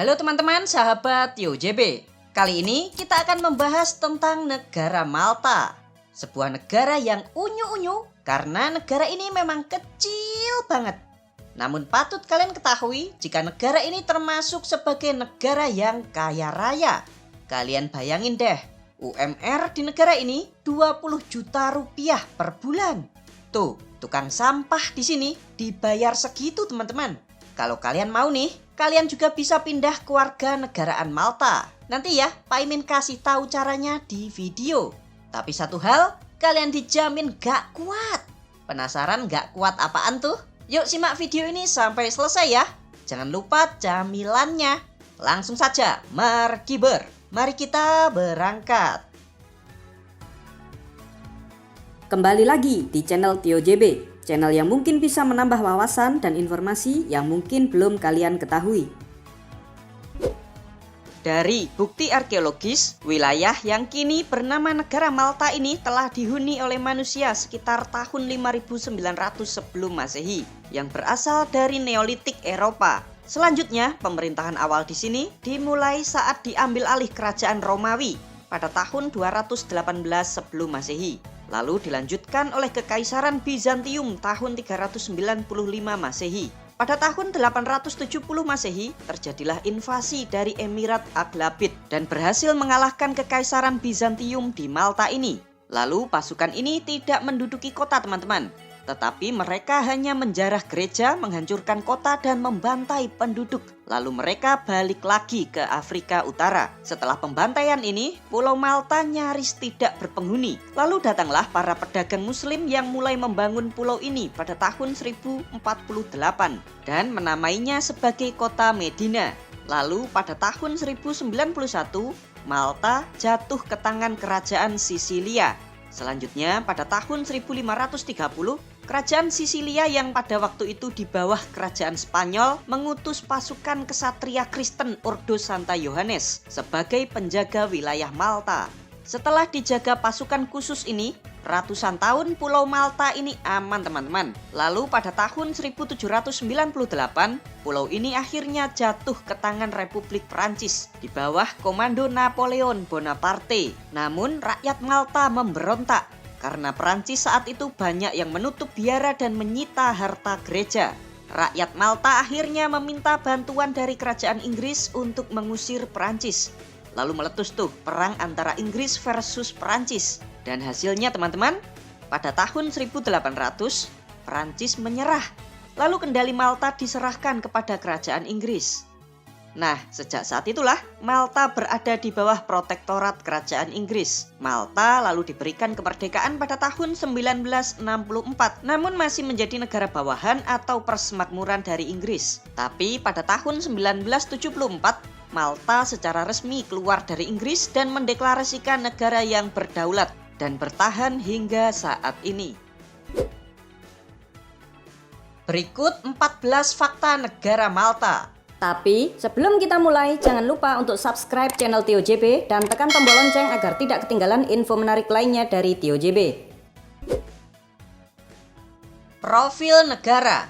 Halo teman-teman, sahabat TioJB. Kali ini kita akan membahas tentang negara Malta. Sebuah negara yang unyu-unyu karena negara ini memang kecil banget. Namun patut kalian ketahui jika negara ini termasuk sebagai negara yang kaya raya. Kalian bayangin deh, UMR di negara ini 20 juta rupiah per bulan. Tuh, tukang sampah di sini dibayar segitu teman-teman. Kalau kalian mau nih, kalian juga bisa pindah ke warga negaraan Malta. Nanti ya, Pak Imin kasih tahu caranya di video. Tapi satu hal, kalian dijamin gak kuat. Penasaran gak kuat apaan tuh? Yuk simak video ini sampai selesai ya. Jangan lupa camilannya. Langsung saja, markiber. Mari kita berangkat. Kembali lagi di channel TioJB. Channel yang mungkin bisa menambah wawasan dan informasi yang mungkin belum kalian ketahui. Dari bukti arkeologis, wilayah yang kini bernama negara Malta ini telah dihuni oleh manusia sekitar tahun 5900 sebelum Masehi yang berasal dari Neolitik Eropa. Selanjutnya, pemerintahan awal di sini dimulai saat diambil alih kerajaan Romawi pada tahun 218 sebelum Masehi. Lalu dilanjutkan oleh Kekaisaran Bizantium tahun 395 Masehi. Pada tahun 870 Masehi, terjadilah invasi dari Emirat Aghlabid dan berhasil mengalahkan Kekaisaran Bizantium di Malta ini. Lalu pasukan ini tidak menduduki kota teman-teman, tetapi mereka hanya menjarah gereja, menghancurkan kota dan membantai penduduk. Lalu mereka balik lagi ke Afrika Utara. Setelah pembantaian ini, Pulau Malta nyaris tidak berpenghuni. Lalu datanglah para pedagang muslim yang mulai membangun pulau ini pada tahun 1048 dan menamainya sebagai kota Medina. Lalu pada tahun 1091, Malta jatuh ke tangan kerajaan Sisilia. Selanjutnya pada tahun 1530, kerajaan Sisilia yang pada waktu itu di bawah kerajaan Spanyol mengutus pasukan kesatria Kristen Ordo Santa Yohanes sebagai penjaga wilayah Malta. Setelah dijaga pasukan khusus ini, ratusan tahun Pulau Malta ini aman teman-teman. Lalu pada tahun 1798, pulau ini akhirnya jatuh ke tangan Republik Prancis di bawah komando Napoleon Bonaparte. Namun rakyat Malta memberontak karena Prancis saat itu banyak yang menutup biara dan menyita harta gereja. Rakyat Malta akhirnya meminta bantuan dari kerajaan Inggris untuk mengusir Prancis. Lalu meletus tuh perang antara Inggris versus Prancis. Dan hasilnya teman-teman, pada tahun 1800 Prancis menyerah. Lalu kendali Malta diserahkan kepada kerajaan Inggris. Nah, sejak saat itulah Malta berada di bawah protektorat kerajaan Inggris. Malta lalu diberikan kemerdekaan pada tahun 1964, namun masih menjadi negara bawahan atau persemakmuran dari Inggris. Tapi pada tahun 1974, Malta secara resmi keluar dari Inggris dan mendeklarasikan negara yang berdaulat dan bertahan hingga saat ini. Berikut 14 fakta negara Malta. Tapi sebelum kita mulai, jangan lupa untuk subscribe channel TioJB dan tekan tombol lonceng agar tidak ketinggalan info menarik lainnya dari TioJB. Profil negara.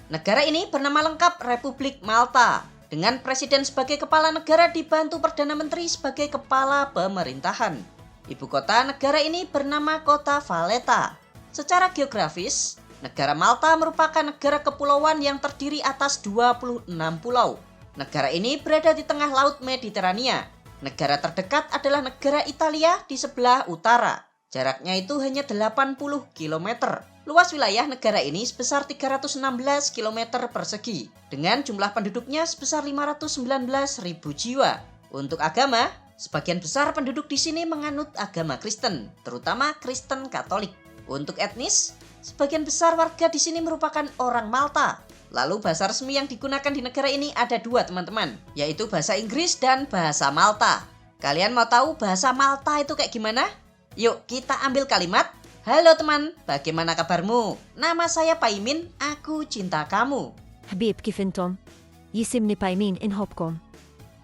Negara ini bernama lengkap Republik Malta, dengan presiden sebagai kepala negara dibantu Perdana Menteri sebagai kepala pemerintahan. Ibu kota negara ini bernama Kota Valletta. Secara geografis, negara Malta merupakan negara kepulauan yang terdiri atas 26 pulau. Negara ini berada di tengah Laut Mediterania. Negara terdekat adalah negara Italia di sebelah utara. Jaraknya itu hanya 80 km. Luas wilayah negara ini sebesar 316 km persegi, dengan jumlah penduduknya sebesar 519.000 jiwa. Untuk agama, sebagian besar penduduk di sini menganut agama Kristen, terutama Kristen Katolik. Untuk etnis, sebagian besar warga di sini merupakan orang Malta. Lalu bahasa resmi yang digunakan di negara ini ada dua teman-teman, yaitu bahasa Inggris dan bahasa Malta. Kalian mau tahu bahasa Malta itu kayak gimana? Yuk kita ambil kalimat. Halo teman, bagaimana kabarmu? Nama saya Pak Imin, aku cinta kamu. حبيب كيف انتم؟ يسمني بايمين إنهبكم.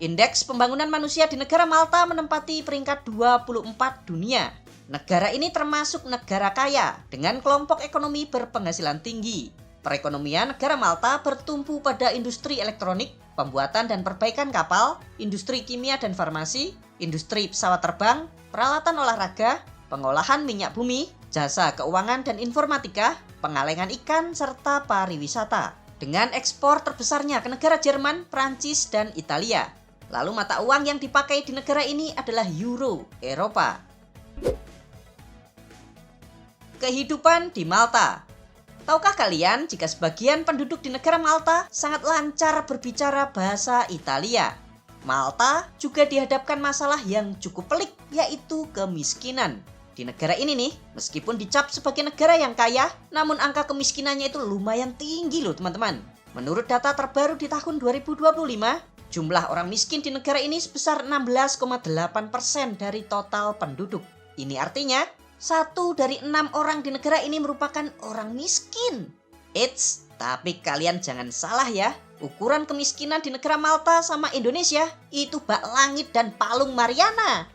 Indeks pembangunan manusia di negara Malta menempati peringkat 24 dunia. Negara ini termasuk negara kaya dengan kelompok ekonomi berpenghasilan tinggi. Perekonomian negara Malta bertumpu pada industri elektronik, pembuatan dan perbaikan kapal, industri kimia dan farmasi, industri pesawat terbang, peralatan olahraga, pengolahan minyak bumi, jasa keuangan dan informatika, pengalengan ikan, serta pariwisata. Dengan ekspor terbesarnya ke negara Jerman, Prancis, dan Italia. Lalu mata uang yang dipakai di negara ini adalah Euro, Eropa. Kehidupan di Malta. Tahukah kalian jika sebagian penduduk di negara Malta sangat lancar berbicara bahasa Italia? Malta juga dihadapkan masalah yang cukup pelik, yaitu kemiskinan. Di negara ini nih, meskipun dicap sebagai negara yang kaya, namun angka kemiskinannya itu lumayan tinggi loh teman-teman. Menurut data terbaru di tahun 2025, jumlah orang miskin di negara ini sebesar 16,8% dari total penduduk. Ini artinya, 1 dari 6 orang di negara ini merupakan orang miskin. Eits, tapi kalian jangan salah ya. Ukuran kemiskinan di negara Malta sama Indonesia itu bak langit dan palung Mariana.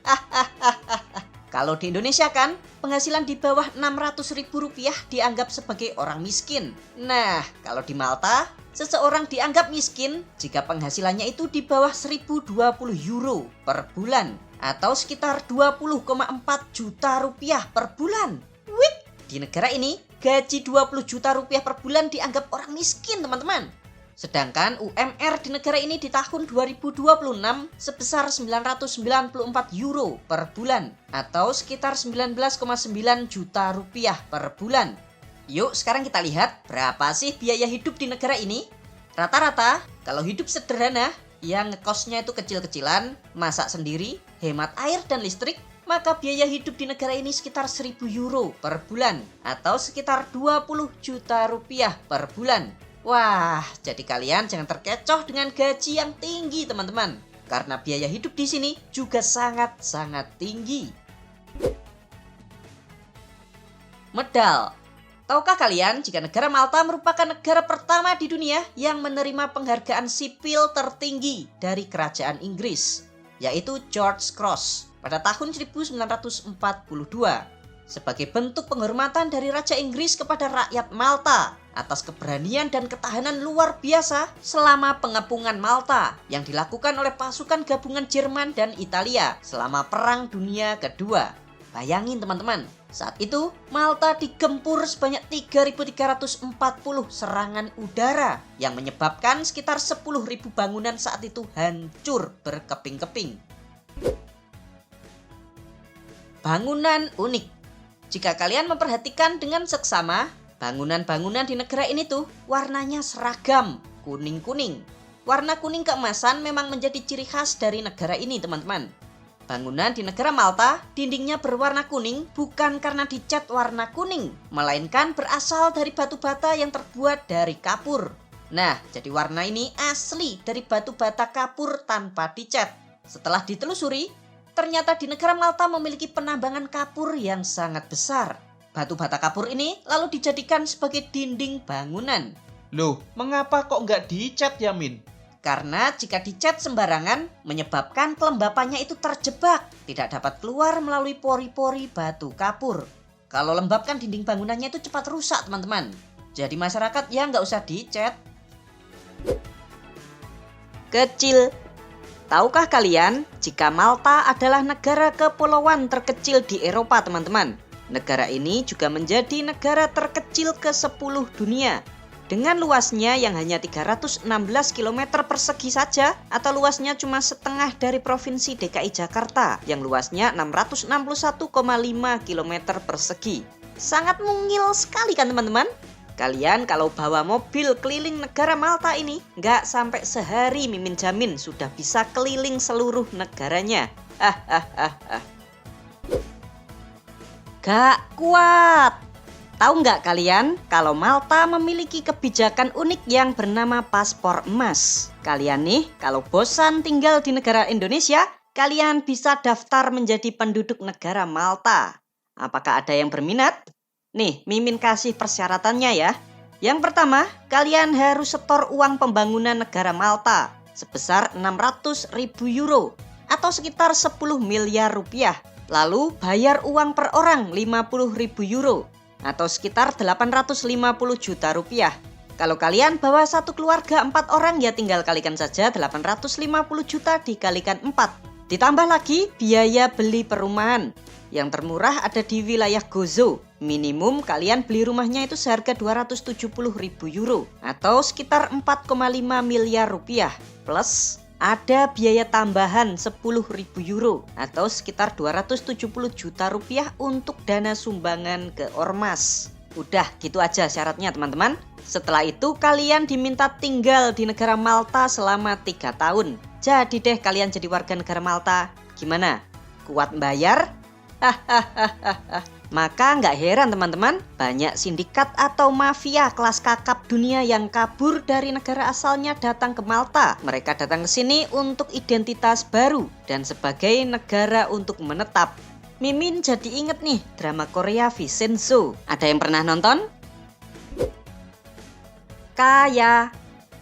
Kalau di Indonesia kan, penghasilan di bawah Rp600.000 dianggap sebagai orang miskin. Nah, kalau di Malta, seseorang dianggap miskin jika penghasilannya itu di bawah €1.020 per bulan. Atau sekitar 20,4 juta rupiah per bulan. Wih, di negara ini gaji 20 juta rupiah per bulan dianggap orang miskin teman-teman. Sedangkan UMR di negara ini di tahun 2026 sebesar €994 per bulan. Atau sekitar 19,9 juta rupiah per bulan. Yuk sekarang kita lihat berapa sih biaya hidup di negara ini. Rata-rata kalau hidup sederhana yang ngekosnya itu kecil-kecilan, masak sendiri, hemat air dan listrik, maka biaya hidup di negara ini sekitar €1.000 per bulan atau sekitar 20 juta rupiah per bulan. Wah, jadi kalian jangan terkecoh dengan gaji yang tinggi teman-teman, karena biaya hidup di sini juga sangat-sangat tinggi. Medal. Tahukah kalian jika negara Malta merupakan negara pertama di dunia yang menerima penghargaan sipil tertinggi dari kerajaan Inggris, yaitu George Cross pada tahun 1942 sebagai bentuk penghormatan dari Raja Inggris kepada rakyat Malta atas keberanian dan ketahanan luar biasa selama pengepungan Malta yang dilakukan oleh pasukan gabungan Jerman dan Italia selama Perang Dunia Kedua. Bayangin teman-teman, saat itu Malta digempur sebanyak 3.340 serangan udara yang menyebabkan sekitar 10.000 bangunan saat itu hancur berkeping-keping. Bangunan unik. Jika kalian memperhatikan dengan seksama, bangunan-bangunan di negara ini tuh warnanya seragam, kuning-kuning. Warna kuning keemasan memang menjadi ciri khas dari negara ini teman-teman. Bangunan di negara Malta, dindingnya berwarna kuning bukan karena dicat warna kuning, melainkan berasal dari batu bata yang terbuat dari kapur. Nah, jadi warna ini asli dari batu bata kapur tanpa dicat. Setelah ditelusuri, ternyata di negara Malta memiliki penambangan kapur yang sangat besar. Batu bata kapur ini lalu dijadikan sebagai dinding bangunan. Loh, mengapa kok nggak dicat ya, Min? Karena jika dicat sembarangan, menyebabkan kelembapannya itu terjebak, tidak dapat keluar melalui pori-pori batu kapur. Kalau lembab kan dinding bangunannya itu cepat rusak teman-teman. Jadi masyarakat ya nggak usah dicat. Kecil. Tahukah kalian jika Malta adalah negara kepulauan terkecil di Eropa teman-teman? Negara ini juga menjadi negara terkecil ke-10 dunia. Dengan luasnya yang hanya 316 km persegi saja atau luasnya cuma setengah dari Provinsi DKI Jakarta yang luasnya 661,5 km persegi. Sangat mungil sekali kan teman-teman? Kalian kalau bawa mobil keliling negara Malta ini nggak sampai sehari Mimin jamin sudah bisa keliling seluruh negaranya. Gak kuat. Tahu nggak kalian kalau Malta memiliki kebijakan unik yang bernama paspor emas? Kalian nih kalau bosan tinggal di negara Indonesia, kalian bisa daftar menjadi penduduk negara Malta. Apakah ada yang berminat? Nih, Mimin kasih persyaratannya ya. Yang pertama, kalian harus setor uang pembangunan negara Malta sebesar €600.000 atau sekitar 10 miliar rupiah. Lalu bayar uang per orang €50.000 atau sekitar 850 juta rupiah. Kalau kalian bawa satu keluarga 4 orang ya tinggal kalikan saja 850 juta dikalikan 4. Ditambah lagi biaya beli perumahan. Yang termurah ada di wilayah Gozo. Minimum kalian beli rumahnya itu seharga 270.000 euro atau sekitar 4,5 miliar rupiah. Plus ada biaya tambahan 10.000 euro atau sekitar 270 juta rupiah untuk dana sumbangan ke ormas. Udah gitu aja syaratnya teman-teman. Setelah itu kalian diminta tinggal di negara Malta selama 3 tahun. Jadi deh kalian jadi warga negara Malta. Gimana? Kuat bayar? Maka nggak heran teman-teman, banyak sindikat atau mafia kelas kakap dunia yang kabur dari negara asalnya datang ke Malta. Mereka datang ke sini untuk identitas baru dan sebagai negara untuk menetap. Mimin jadi inget nih drama Korea Vincenzo. Ada yang pernah nonton? Kaya.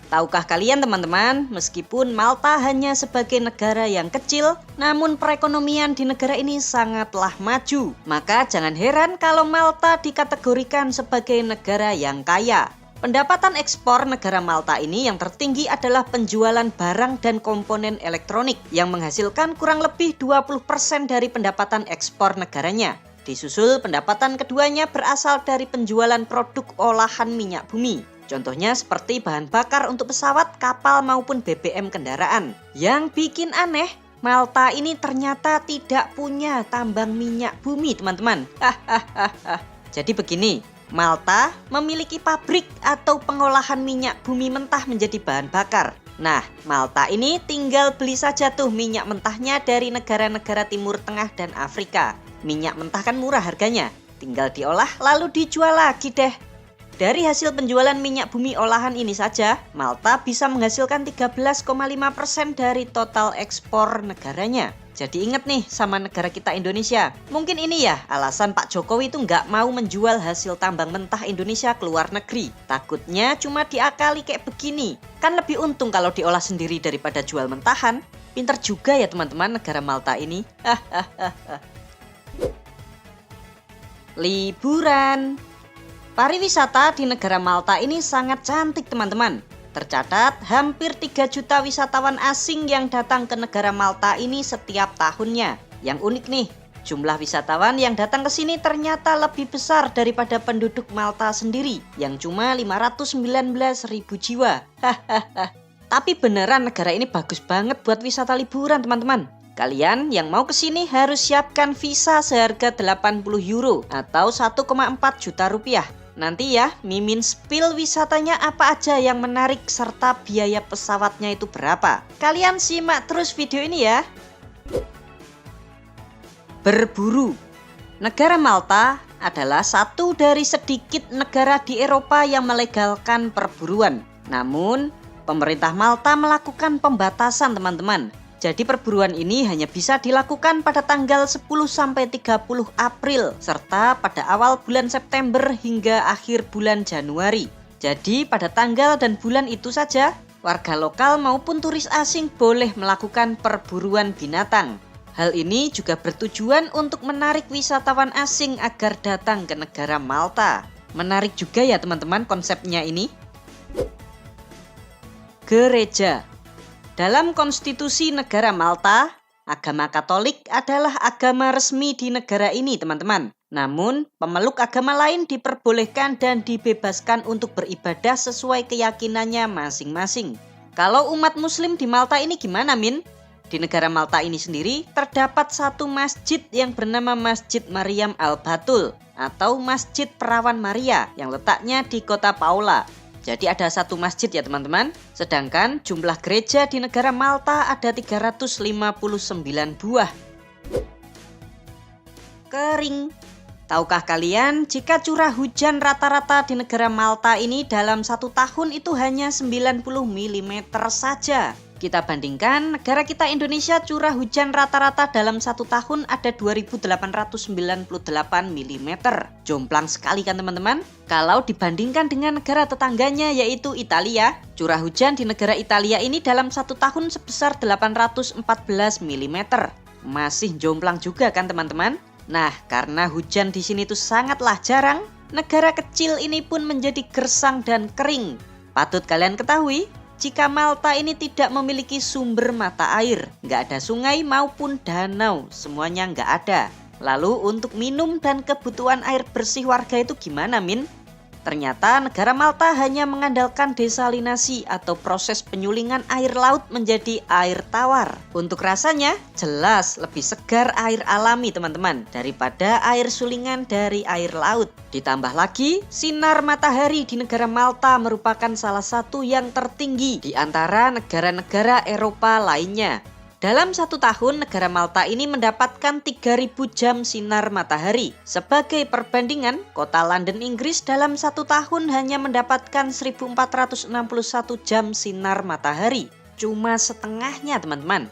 Tahukah kalian teman-teman, meskipun Malta hanya sebagai negara yang kecil, namun perekonomian di negara ini sangatlah maju. Maka jangan heran kalau Malta dikategorikan sebagai negara yang kaya. Pendapatan ekspor negara Malta ini yang tertinggi adalah penjualan barang dan komponen elektronik yang menghasilkan kurang lebih 20% dari pendapatan ekspor negaranya. Disusul pendapatan keduanya berasal dari penjualan produk olahan minyak bumi. Contohnya seperti bahan bakar untuk pesawat, kapal maupun BBM kendaraan. Yang bikin aneh, Malta ini ternyata tidak punya tambang minyak bumi teman-teman. Jadi begini, Malta memiliki pabrik atau pengolahan minyak bumi mentah menjadi bahan bakar. Nah, Malta ini tinggal beli saja tuh minyak mentahnya dari negara-negara Timur Tengah dan Afrika. Minyak mentah kan murah harganya, tinggal diolah lalu dijual lagi deh. Dari hasil penjualan minyak bumi olahan ini saja, Malta bisa menghasilkan 13,5% dari total ekspor negaranya. Jadi inget nih sama negara kita Indonesia. Mungkin ini ya alasan Pak Jokowi itu nggak mau menjual hasil tambang mentah Indonesia ke luar negeri. Takutnya cuma diakali kayak begini. Kan lebih untung kalau diolah sendiri daripada jual mentahan. Pinter juga ya teman-teman negara Malta ini. Liburan. Pariwisata di negara Malta ini sangat cantik teman-teman. Tercatat hampir 3 juta wisatawan asing yang datang ke negara Malta ini setiap tahunnya. Yang unik nih, jumlah wisatawan yang datang ke sini ternyata lebih besar daripada penduduk Malta sendiri yang cuma 519.000 jiwa. Tapi beneran negara ini bagus banget buat wisata liburan teman-teman. Kalian yang mau ke sini harus siapkan visa seharga 80 euro atau 1,4 juta rupiah. Nanti ya, Mimin spill wisatanya apa aja yang menarik serta biaya pesawatnya itu berapa. Kalian simak terus video ini ya. Berburu. Negara Malta adalah satu dari sedikit negara di Eropa yang melegalkan perburuan. Namun, pemerintah Malta melakukan pembatasan teman-teman. Jadi perburuan ini hanya bisa dilakukan pada tanggal 10-30 April serta pada awal bulan September hingga akhir bulan Januari. Jadi pada tanggal dan bulan itu saja warga lokal maupun turis asing boleh melakukan perburuan binatang. Hal ini juga bertujuan untuk menarik wisatawan asing agar datang ke negara Malta. Menarik juga ya teman-teman konsepnya ini. Gereja. Dalam konstitusi negara Malta, agama Katolik adalah agama resmi di negara ini teman-teman. Namun, pemeluk agama lain diperbolehkan dan dibebaskan untuk beribadah sesuai keyakinannya masing-masing. Kalau umat muslim di Malta ini gimana Min? Di negara Malta ini sendiri terdapat satu masjid yang bernama Masjid Maryam Al-Batul atau Masjid Perawan Maria yang letaknya di kota Paula. Jadi ada satu masjid ya teman-teman. Sedangkan jumlah gereja di negara Malta ada 359 buah. Kering. Tahukah kalian jika curah hujan rata-rata di negara Malta ini dalam 1 tahun itu hanya 90 mm saja. Kita bandingkan negara kita Indonesia curah hujan rata-rata dalam 1 tahun ada 2.898 mm. Jomplang sekali kan teman-teman? Kalau dibandingkan dengan negara tetangganya yaitu Italia, curah hujan di negara Italia ini dalam 1 tahun sebesar 814 mm. Masih jomplang juga kan teman-teman? Nah, karena hujan di sini tuh sangatlah jarang, negara kecil ini pun menjadi gersang dan kering. Patut kalian ketahui, jika Malta ini tidak memiliki sumber mata air, nggak ada sungai maupun danau, semuanya nggak ada. Lalu untuk minum dan kebutuhan air bersih warga itu gimana, Min? Ternyata negara Malta hanya mengandalkan desalinasi atau proses penyulingan air laut menjadi air tawar. Untuk rasanya jelas lebih segar air alami teman-teman daripada air sulingan dari air laut. Ditambah lagi, sinar matahari di negara Malta merupakan salah satu yang tertinggi di antara negara-negara Eropa lainnya. Dalam 1 tahun, negara Malta ini mendapatkan 3.000 jam sinar matahari. Sebagai perbandingan, kota London, Inggris dalam 1 tahun hanya mendapatkan 1.461 jam sinar matahari. Cuma setengahnya teman-teman.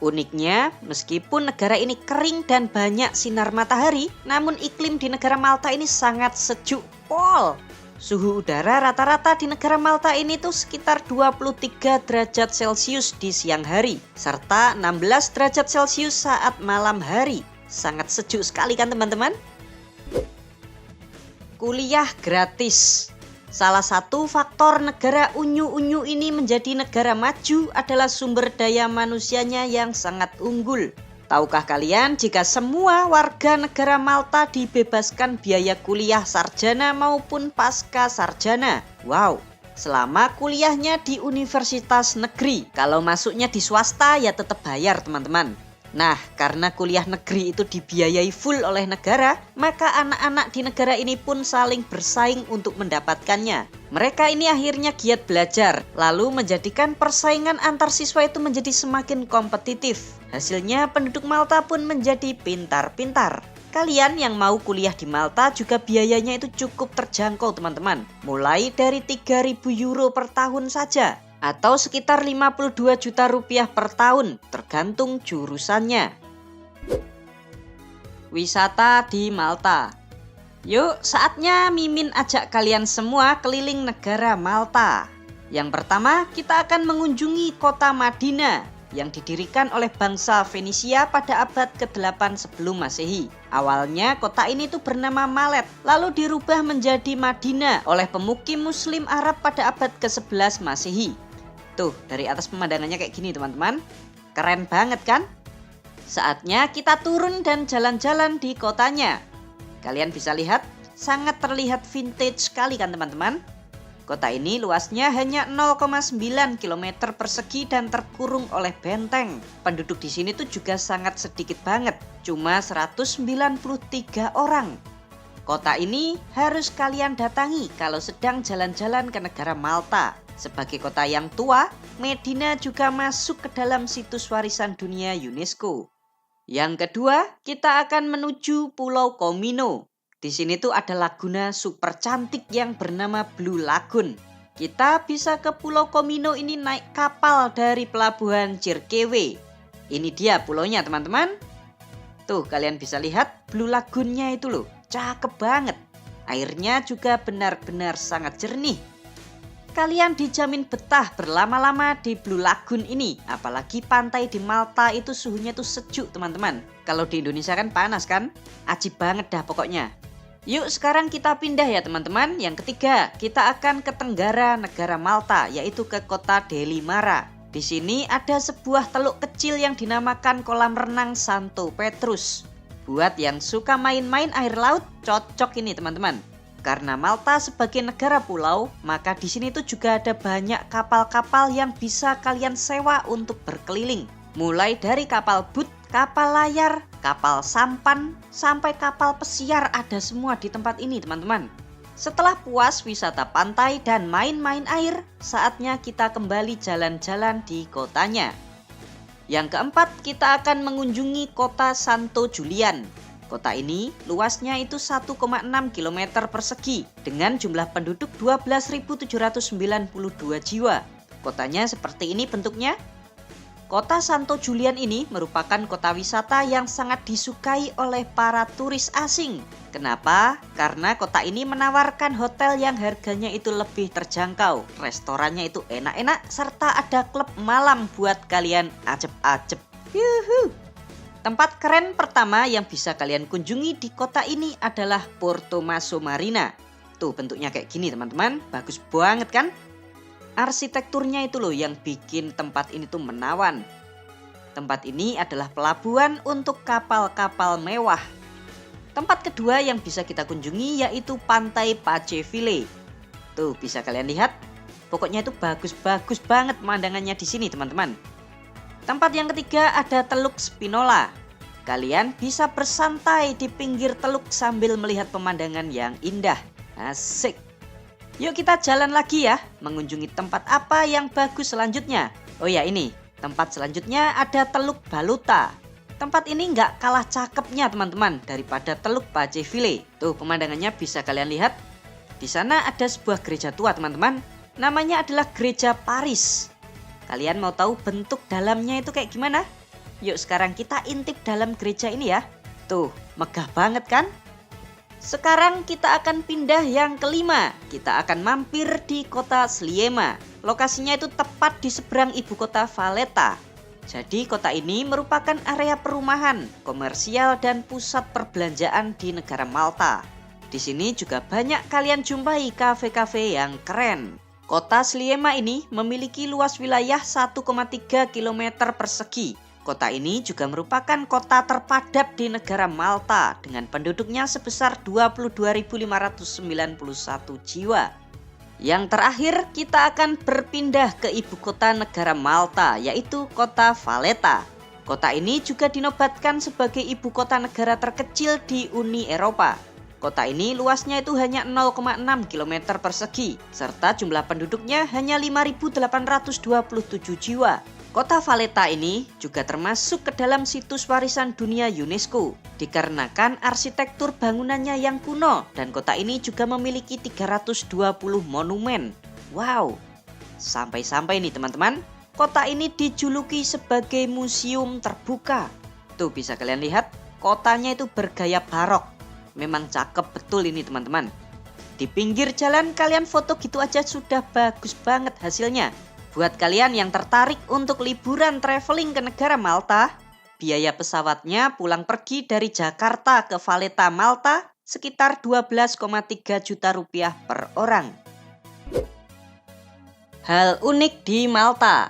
Uniknya, meskipun negara ini kering dan banyak sinar matahari, namun iklim di negara Malta ini sangat sejuk pol. Suhu udara rata-rata di negara Malta ini tuh sekitar 23 derajat Celcius di siang hari, serta 16 derajat Celcius saat malam hari. Sangat sejuk sekali kan teman-teman? Kuliah gratis. Salah satu faktor negara unyu-unyu ini menjadi negara maju adalah sumber daya manusianya yang sangat unggul. Tahukah kalian jika semua warga negara Malta dibebaskan biaya kuliah sarjana maupun pasca sarjana? Wow, selama kuliahnya di universitas negeri. Kalau masuknya di swasta ya tetap bayar teman-teman. Nah, karena kuliah negeri itu dibiayai full oleh negara, maka anak-anak di negara ini pun saling bersaing untuk mendapatkannya. Mereka ini akhirnya giat belajar, lalu menjadikan persaingan antar siswa itu menjadi semakin kompetitif. Hasilnya penduduk Malta pun menjadi pintar-pintar. Kalian yang mau kuliah di Malta juga biayanya itu cukup terjangkau teman-teman. Mulai dari 3.000 euro per tahun saja, atau sekitar 52 juta rupiah per tahun, tergantung jurusannya. Wisata di Malta. Yuk, saatnya Mimin ajak kalian semua keliling negara Malta. Yang pertama, kita akan mengunjungi kota Madinah yang didirikan oleh bangsa Fenisia pada abad ke-8 sebelum Masehi. Awalnya kota ini tuh bernama Malet, lalu dirubah menjadi Madinah oleh pemukim Muslim Arab pada abad ke-11 Masehi. Tuh, dari atas pemandangannya kayak gini teman-teman. Keren banget kan? Saatnya kita turun dan jalan-jalan di kotanya. Kalian bisa lihat, sangat terlihat vintage sekali kan teman-teman? Kota ini luasnya hanya 0,9 km persegi dan terkurung oleh benteng. Penduduk di sini tuh juga sangat sedikit banget, cuma 193 orang. Kota ini harus kalian datangi kalau sedang jalan-jalan ke negara Malta. Sebagai kota yang tua, Medina juga masuk ke dalam situs warisan dunia UNESCO. Yang kedua, kita akan menuju Pulau Comino. Di sini tuh ada laguna super cantik yang bernama Blue Lagoon. Kita bisa ke Pulau Comino ini naik kapal dari pelabuhan Cirkewe. Ini dia pulaunya teman-teman. Tuh kalian bisa lihat Blue Lagoonnya itu loh, cakep banget. Airnya juga benar-benar sangat jernih. Kalian dijamin betah berlama-lama di Blue Lagoon ini. Apalagi pantai di Malta itu suhunya tuh sejuk teman-teman. Kalau di Indonesia kan panas kan? Ajib banget dah pokoknya. Yuk sekarang kita pindah ya teman-teman. Yang ketiga, kita akan ke tenggara negara Malta, yaitu ke kota Delimara. Di sini ada sebuah teluk kecil yang dinamakan kolam renang Santo Petrus. Buat yang suka main-main air laut, cocok ini teman-teman. Karena Malta sebagai negara pulau, maka di sini tuh juga ada banyak kapal-kapal yang bisa kalian sewa untuk berkeliling. Mulai dari kapal boot, kapal layar, kapal sampan, sampai kapal pesiar ada semua di tempat ini teman-teman. Setelah puas wisata pantai dan main-main air, saatnya kita kembali jalan-jalan di kotanya. Yang keempat, kita akan mengunjungi kota Santo Julian. Kota ini luasnya itu 1,6 km persegi dengan jumlah penduduk 12.792 jiwa. Kotanya seperti ini bentuknya. Kota Santo Julian ini merupakan kota wisata yang sangat disukai oleh para turis asing. Kenapa? Karena kota ini menawarkan hotel yang harganya itu lebih terjangkau, restorannya itu enak-enak, serta ada klub malam buat kalian ajeb-ajeb. Yuhu. Tempat keren pertama yang bisa kalian kunjungi di kota ini adalah Porto Maso Marina. Tuh bentuknya kayak gini teman-teman, bagus banget kan? Arsitekturnya itu loh yang bikin tempat ini tuh menawan. Tempat ini adalah pelabuhan untuk kapal-kapal mewah. Tempat kedua yang bisa kita kunjungi yaitu Pantai Paceville. Tuh bisa kalian lihat, pokoknya itu bagus-bagus banget pemandangannya di sini teman-teman. Tempat yang ketiga ada Teluk Spinola. Kalian bisa bersantai di pinggir teluk sambil melihat pemandangan yang indah. Asik. Yuk kita jalan lagi ya, mengunjungi tempat apa yang bagus selanjutnya. Oh ya ini, tempat selanjutnya ada Teluk Baluta. Tempat ini nggak kalah cakepnya teman-teman daripada Teluk Paceville. Tuh pemandangannya bisa kalian lihat. Di sana ada sebuah gereja tua teman-teman. Namanya adalah Gereja Paris. Kalian mau tahu bentuk dalamnya itu kayak gimana? Yuk sekarang kita intip dalam gereja ini ya. Tuh, megah banget kan? Sekarang kita akan pindah yang kelima. Kita akan mampir di kota Sliema. Lokasinya itu tepat di seberang ibu kota Valletta. Jadi kota ini merupakan area perumahan, komersial dan pusat perbelanjaan di negara Malta. Di sini juga banyak kalian jumpai kafe-kafe yang keren. Kota Sliema ini memiliki luas wilayah 1,3 km persegi. Kota ini juga merupakan kota terpadat di negara Malta dengan penduduknya sebesar 22.591 jiwa. Yang terakhir kita akan berpindah ke ibu kota negara Malta yaitu kota Valletta. Kota ini juga dinobatkan sebagai ibu kota negara terkecil di Uni Eropa. Kota ini luasnya itu hanya 0,6 km persegi, serta jumlah penduduknya hanya 5.827 jiwa. Kota Valletta ini juga termasuk ke dalam situs warisan dunia UNESCO, dikarenakan arsitektur bangunannya yang kuno dan kota ini juga memiliki 320 monumen. Wow, sampai-sampai nih teman-teman, kota ini dijuluki sebagai museum terbuka. Tuh bisa kalian lihat, kotanya itu bergaya barok. Memang cakep betul ini teman-teman. Di pinggir jalan kalian foto gitu aja sudah bagus banget hasilnya. Buat kalian yang tertarik untuk liburan traveling ke negara Malta, biaya pesawatnya pulang pergi dari Jakarta ke Valletta Malta sekitar 12,3 juta rupiah per orang. Hal unik di Malta.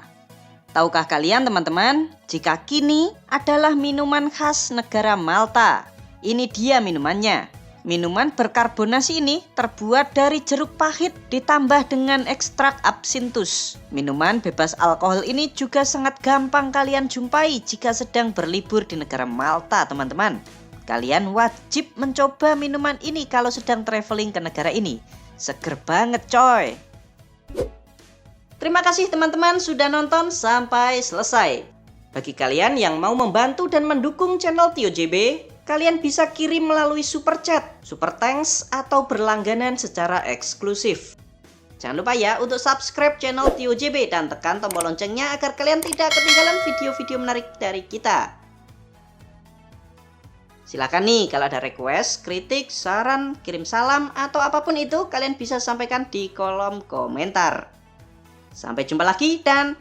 Tahukah kalian teman-teman, jika kini adalah minuman khas negara Malta. Ini dia minumannya. Minuman berkarbonasi ini terbuat dari jeruk pahit ditambah dengan ekstrak absintus. Minuman bebas alkohol ini juga sangat gampang kalian jumpai jika sedang berlibur di negara Malta teman-teman. Kalian wajib mencoba minuman ini kalau sedang traveling ke negara ini. Seger banget coy. Terima kasih teman-teman sudah nonton sampai selesai. Bagi kalian yang mau membantu dan mendukung channel Tio JB, kalian bisa kirim melalui super chat, super thanks, atau berlangganan secara eksklusif. Jangan lupa ya untuk subscribe channel Tio JB dan tekan tombol loncengnya agar kalian tidak ketinggalan video-video menarik dari kita. Silakan nih kalau ada request, kritik, saran, kirim salam, atau apapun itu kalian bisa sampaikan di kolom komentar. Sampai jumpa lagi dan